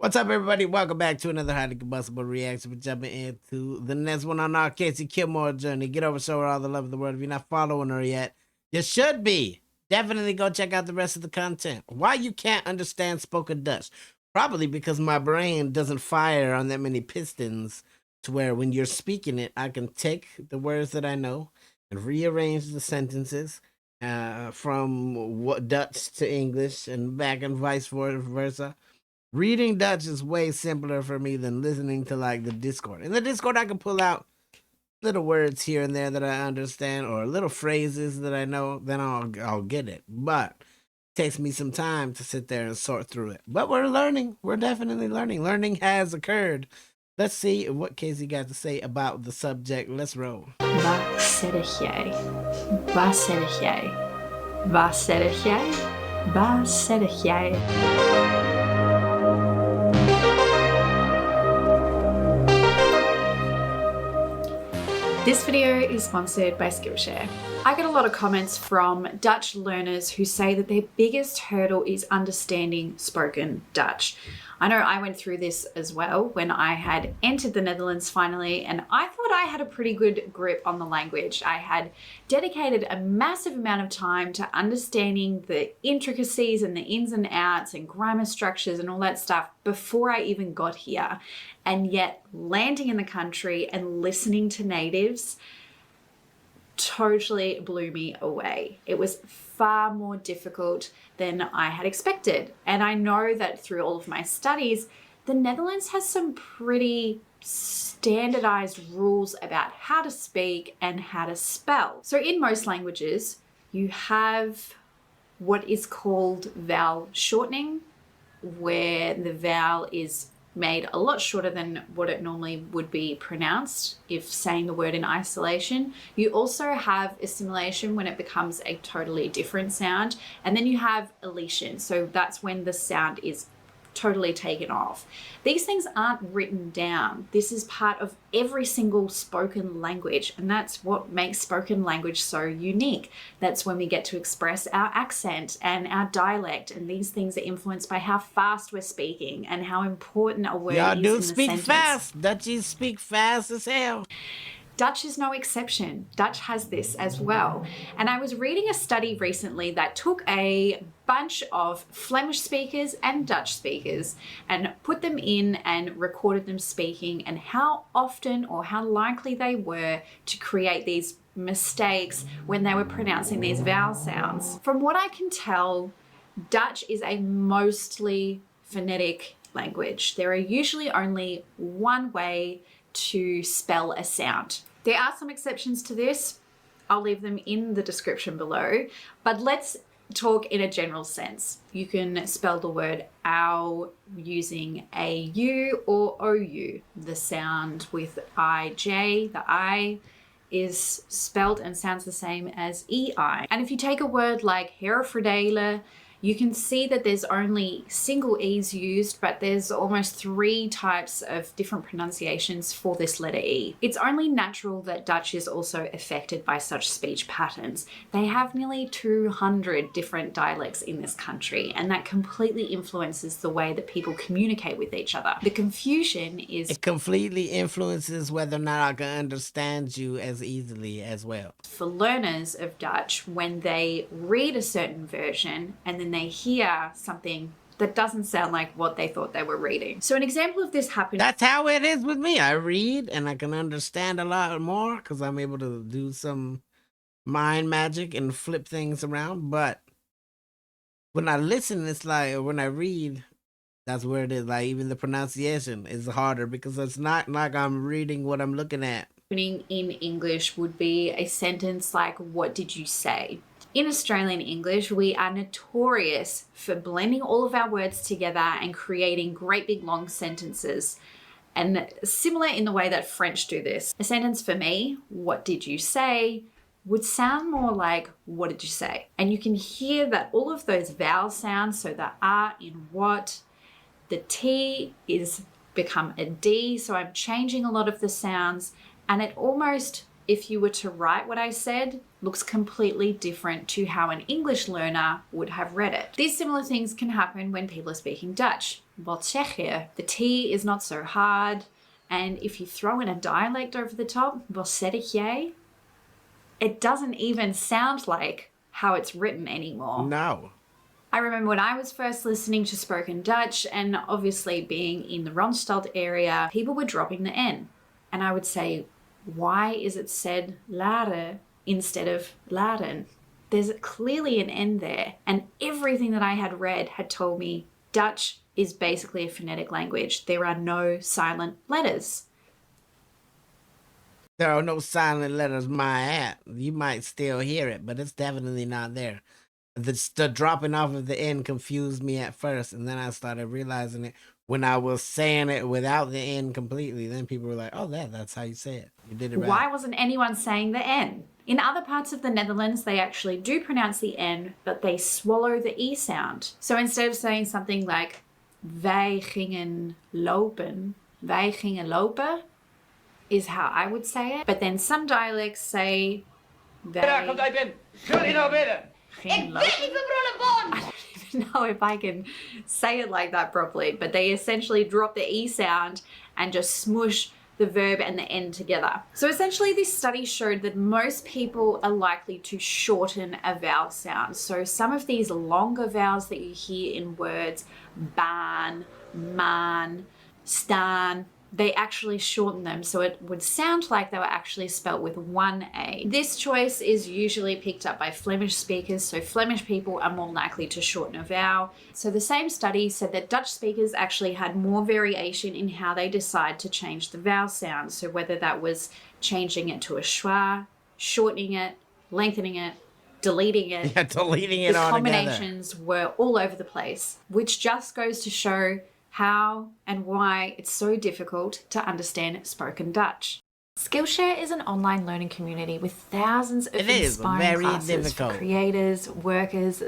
What's up, everybody? Welcome back to another highly combustible reaction. We're jumping into the next one on our Caseykilmore journey. Get over, show her all the love of the world. If you're not following her yet, you should be. Definitely go check out the rest of the content. Why you can't understand spoken Dutch? Probably because my brain doesn't fire on that many pistons to where when you're speaking it, I can take the words that I know and rearrange the sentences from Dutch to English and back and vice versa. Reading Dutch is way simpler for me than listening to like the Discord. In the Discord, I can pull out little words here and there that I understand or little phrases that I know. Then I'll get it. But it takes me some time to sit there and sort through it. But we're learning. We're definitely learning. Learning has occurred. Let's see what Casey got to say about the subject. Let's roll. Wat zeg jij? Wat zeg jij? Wat zeg jij? Wat zeg jij? This video is sponsored by Skillshare. I get a lot of comments from Dutch learners who say that their biggest hurdle is understanding spoken Dutch. I know I went through this as well when I had entered the Netherlands finally, and I thought I had a pretty good grip on the language. I had dedicated a massive amount of time to understanding the intricacies and the ins and outs and grammar structures and all that stuff before I even got here. And yet landing in the country and listening to natives totally blew me away. It was far more difficult than I had expected. And I know that through all of my studies, the Netherlands has some pretty standardized rules about how to speak and how to spell. So in most languages, you have what is called vowel shortening, where the vowel is made a lot shorter than what it normally would be pronounced if saying the word in isolation. You also have assimilation when it becomes a totally different sound. And then you have elision. So that's when the sound is totally taken off. These things aren't written down. This is part of every single spoken language, and that's what makes spoken language so unique. That's when we get to express our accent and our dialect, and these things are influenced by how fast we're speaking and how important a word is in the sentence. Y'all do speak fast. Dutchies speak fast as hell. Dutch is no exception. Dutch has this as well. And I was reading a study recently that took a bunch of Flemish speakers and Dutch speakers and put them in and recorded them speaking and how often or how likely they were to create these mistakes when they were pronouncing these vowel sounds. From what I can tell, Dutch is a mostly phonetic language. There are usually only one way to spell a sound. There are some exceptions to this. I'll leave them in the description below, but let's talk in a general sense. You can spell the word ow using AU or OU. The sound with IJ, the I, is spelled and sounds the same as EI. And if you take a word like herfordelen, you can see that there's only single E's used, but there's almost 3 types of different pronunciations for this letter E. It's only natural that Dutch is also affected by such speech patterns. They have nearly 200 different dialects in this country, and that completely influences the way that people communicate with each other. The confusion is... It completely influences whether or not I can understand you as easily as well. For learners of Dutch, when they read a certain version and then they hear something that doesn't sound like what they thought they were reading. So an example of this happened... That's how it is with me. I read and I can understand a lot more because I'm able to do some mind magic and flip things around. But when I listen, it's like, or when I read, that's where it is. Like even the pronunciation is harder because it's not like I'm reading what I'm looking at. In English would be a sentence like, what did you say? In Australian English, we are notorious for blending all of our words together and creating great big long sentences. And similar in the way that French do this. A sentence for me, what did you say, would sound more like, what did you say? And you can hear that all of those vowel sounds, so the R in what, the T is become a D, so I'm changing a lot of the sounds, and it almost if you were to write what I said, looks completely different to how an English learner would have read it. These similar things can happen when people are speaking Dutch. Woojer, the T is not so hard, and if you throw in a dialect over the top, Woojer, it doesn't even sound like how it's written anymore. No. I remember when I was first listening to spoken Dutch, and obviously being in the Randstad area, people were dropping the N. And I would say, why is it said laren instead of laren? There's clearly an N there. And everything that I had read had told me Dutch is basically a phonetic language. There are no silent letters. There are no silent letters, my at. You might still hear it, but it's definitely not there. The dropping off of the N confused me at first, and then I started realizing it when I was saying it without the N completely. Then people were like, oh, that's how you say it. You did it right. Why wasn't anyone saying the N? In other parts of the Netherlands, they actually do pronounce the N, but they swallow the E sound. So instead of saying something like, wij gingen lopen, is how I would say it. But then some dialects say, wij gingen lopen. I don't even know if I can say it like that properly, but they essentially drop the E sound and just smush the verb and the N together. So essentially this study showed that most people are likely to shorten a vowel sound. So some of these longer vowels that you hear in words, ban, man, stan, they actually shorten them so it would sound like they were actually spelt with one A. This choice is usually picked up by Flemish speakers, so Flemish people are more likely to shorten a vowel. So the same study said that Dutch speakers actually had more variation in how they decide to change the vowel sound. So whether that was changing it to a schwa, shortening it, lengthening it, deleting it. Yeah, deleting it all together. The combinations were all over the place, which just goes to show how and why it's so difficult to understand spoken Dutch. Skillshare is an online learning community with thousands of inspiring classes for creators, workers.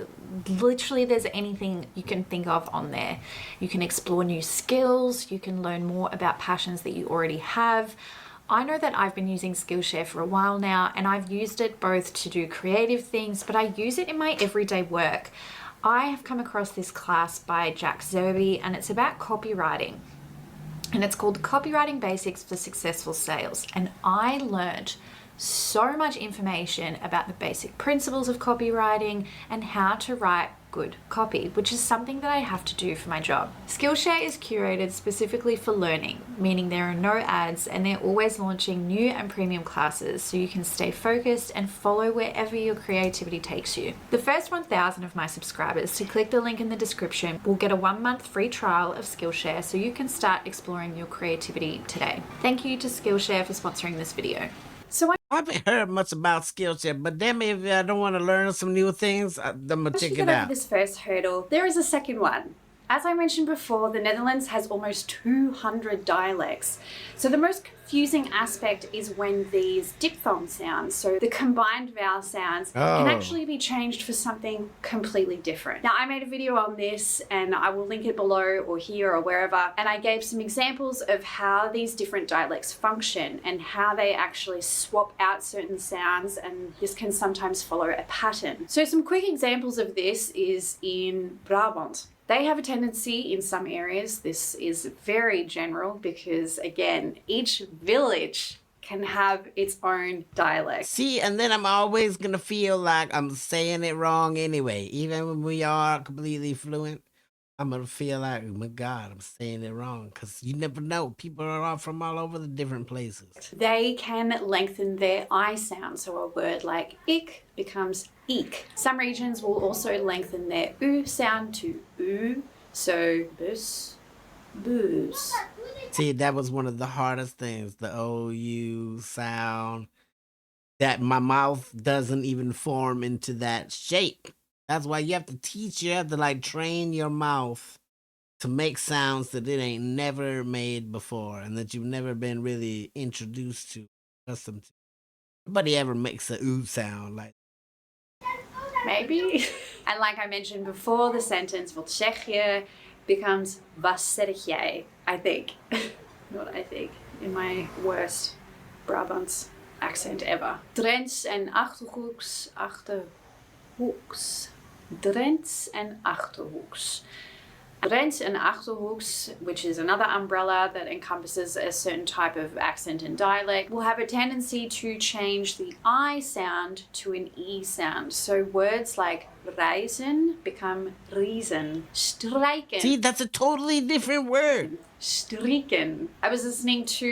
Literally, there's anything you can think of on there. You can explore new skills. You can learn more about passions that you already have. I know that I've been using Skillshare for a while now, and I've used it both to do creative things, but I use it in my everyday work. I have come across this class by Jack Zerby, and it's about copywriting, and it's called Copywriting Basics for Successful Sales. And I learned so much information about the basic principles of copywriting and how to write good copy, which is something that I have to do for my job. Skillshare is curated specifically for learning, meaning there are no ads, and they're always launching new and premium classes so you can stay focused and follow wherever your creativity takes you. The first 1,000 of my subscribers to click the link in the description will get a 1-month free trial of Skillshare so you can start exploring your creativity today. Thank you to Skillshare for sponsoring this video. So I haven't heard much about Skillshare, but then if I don't want to learn some new things, I'm going to check it out. Over this first hurdle, there is a second one. As I mentioned before, the Netherlands has almost 200 dialects. So the most confusing aspect is when these diphthong sounds, so the combined vowel sounds, can actually be changed for something completely different. Now, I made a video on this, and I will link it below or here or wherever, and I gave some examples of how these different dialects function and how they actually swap out certain sounds, and this can sometimes follow a pattern. So some quick examples of this is in Brabant. They have a tendency in some areas, this is very general because again, each village can have its own dialect. See, and then I'm always going to feel like I'm saying it wrong anyway. Even when we are completely fluent, I'm going to feel like, oh my God, I'm saying it wrong. Because you never know. People are all from all over the different places. They can lengthen their I sound. So a word like ik becomes eek. Some regions will also lengthen their U sound to U. So bus, booze. See, that was one of the hardest things. The OU sound. That my mouth doesn't even form into that shape. That's why you have to teach, you have to like train your mouth to make sounds that it ain't never made before and that you've never been really introduced to, accustomed to. Nobody ever makes a ooh sound like. Maybe. And like I mentioned before, the sentence wat zeg je becomes was zeg jij, I think. Not I think, in my worst Brabants. accent ever. Drents en Achterhoeks, Achterhoeks. Drents en Achterhoeks. Drents and Achterhoeks, which is another umbrella that encompasses a certain type of accent and dialect, will have a tendency to change the I sound to an E sound. So words like reizen become riesen. Strijken. See, that's a totally different word. Striken. I was listening to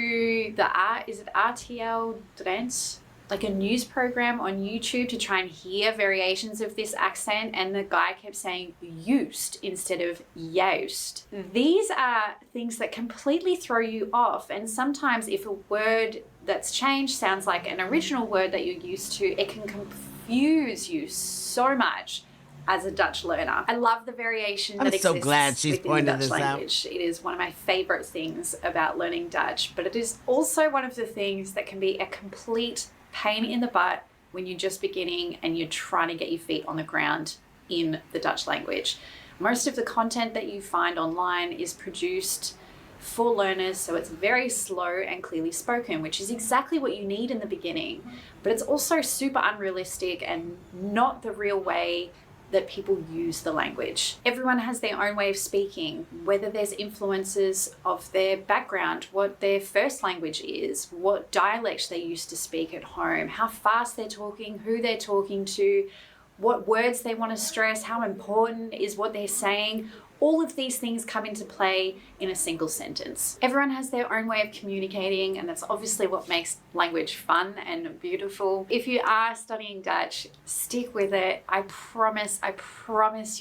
is it RTL Drents? Like a news program on YouTube to try and hear variations of this accent, and the guy kept saying "used" instead of "youst." These are things that completely throw you off, and sometimes if a word that's changed sounds like an original word that you're used to, it can confuse you so much as a Dutch learner. I love the variation that exists so glad she's within pointed the Dutch this language. It is one of my favorite things about learning Dutch, but it is also one of the things that can be a complete pain in the butt when you're just beginning and you're trying to get your feet on the ground in the Dutch language. Most of the content that you find online is produced for learners, so it's very slow and clearly spoken, which is exactly what you need in the beginning, but it's also super unrealistic and not the real way that people use the language. Everyone has their own way of speaking, whether there's influences of their background, what their first language is, what dialect they used to speak at home, how fast they're talking, who they're talking to, what words they want to stress, how important is what they're saying. All of these things come into play in a single sentence. Everyone has their own way of communicating, and that's obviously what makes language fun and beautiful. If you are studying Dutch, stick with it. I promise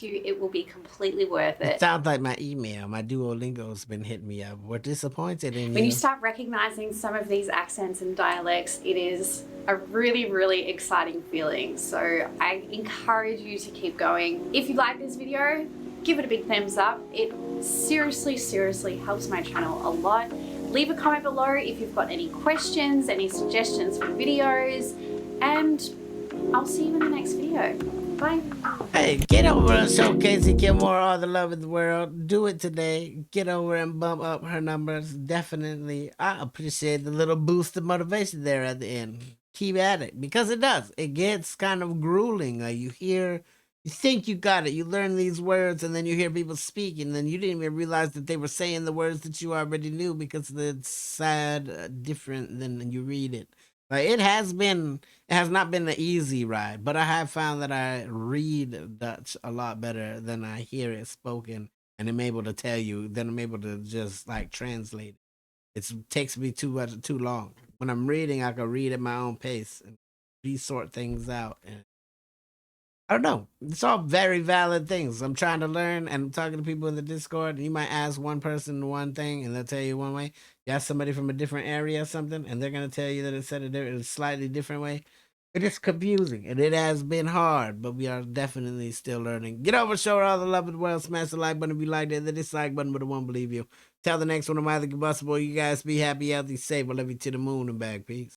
you it will be completely worth it. It sounds like my email. My Duolingo's been hitting me up. We're disappointed in you. When you start recognizing some of these accents and dialects, it is a really, really exciting feeling. So I encourage you to keep going. If you like this video, give it a big thumbs up. It seriously helps my channel a lot. Leave a comment below if you've got any questions, any suggestions for videos, and I'll see you in the next video. Bye. Hey, get over and show Caseykilmore all the love in the world. Do it today. Get over and bump up her numbers. Definitely. I appreciate the little boost of motivation there at the end. Keep at it, because it does. It gets kind of grueling. You think you got it. You learn these words, and then you hear people speak, and then you didn't even realize that they were saying the words that you already knew because it's sad, different than you read it. Like it has not been an easy ride, but I have found that I read Dutch a lot better than I hear it spoken, and I'm able to tell you. Then I'm able to just like translate it. It takes me too long. When I'm reading, I can read at my own pace and resort things out. And I don't know. It's all very valid things. I'm trying to learn, and I'm talking to people in the Discord, and you might ask one person one thing and they'll tell you one way. You ask somebody from a different area or something, and they're going to tell you that it's said in a slightly different way. It is confusing, and it has been hard, but we are definitely still learning. Get over, show her all the love of the world. Smash the like button if you liked it, the dislike button, but it won't believe you. Tell the next one of my Combustible. You guys be happy, healthy, safe. I love you to the moon and back. Peace.